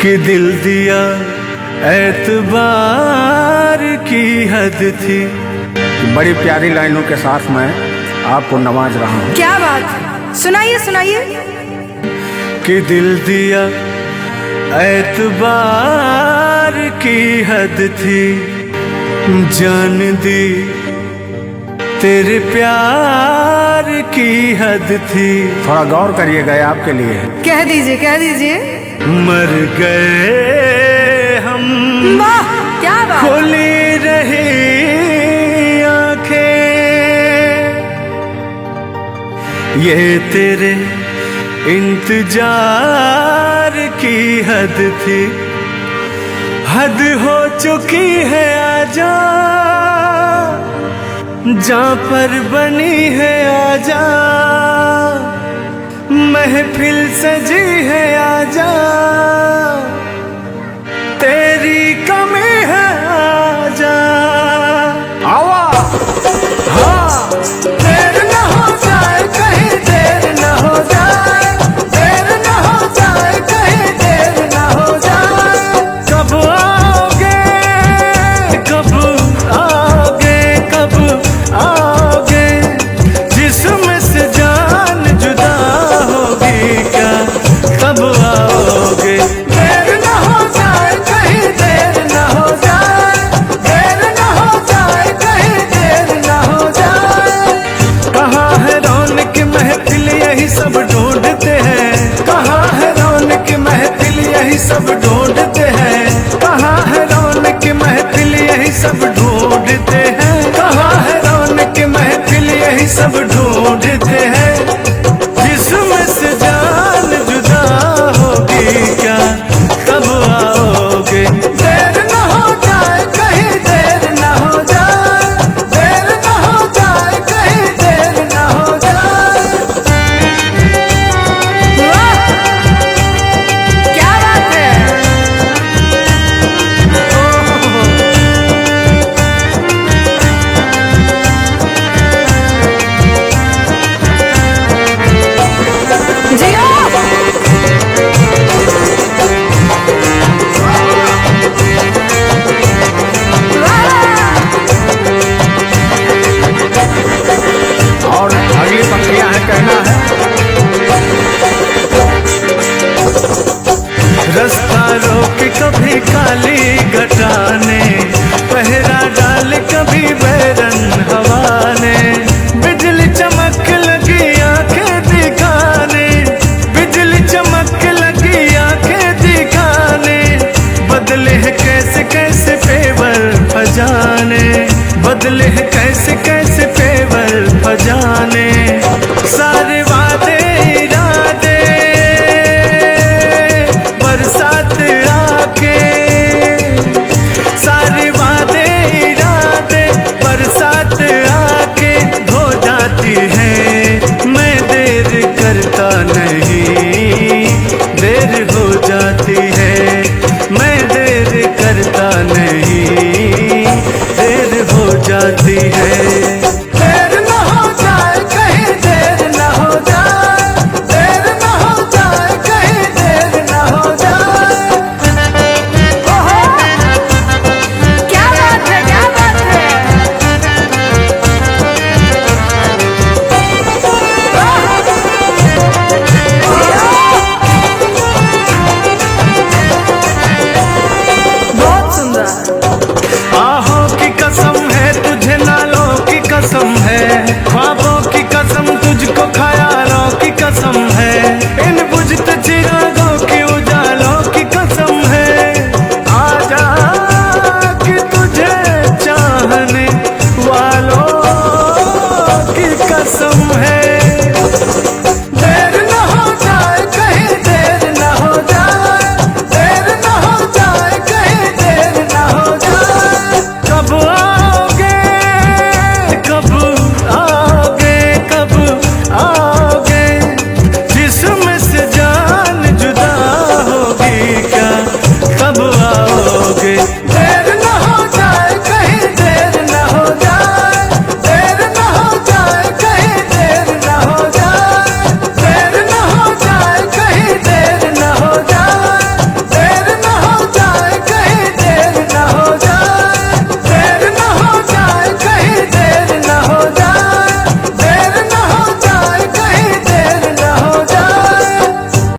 कि दिल दिया एतबार की हद थी। बड़ी प्यारी लाइनों के साथ मैं आपको नवाज रहा हूँ। क्या बात, सुनाइए सुनाइए। कि दिल दिया एतबार की हद थी, जान दी तेरे प्यार की हद थी। थोड़ा गौर करिएगा, आपके लिए कह दीजिए कह दीजिए। मर गए हम, वाह क्या बात। खुली रही आंखें, ये तेरे इंतजार की हद थी। हद हो चुकी है आजा, जहाँ पर बनी है आजा, महफिल सजी है आजा, तेरी कमी है आजा। आवा हाँ, देर न हो जाए कहीं, देर न हो जाए, देर न हो जाए कहीं, देर न हो जाए। कब आओगे, कब आओगे, कब आओगे, जिस्म से जान जुदा होगी क्या, कब आओगे। देर न हो जाए कहीं, देर न हो जाए, देर न हो जाए कहीं, देर न हो जाए। कहाँ है रौनक महफिल, यही सब ढूंढते हैं। कहाँ है रौनक महफिल, यही सब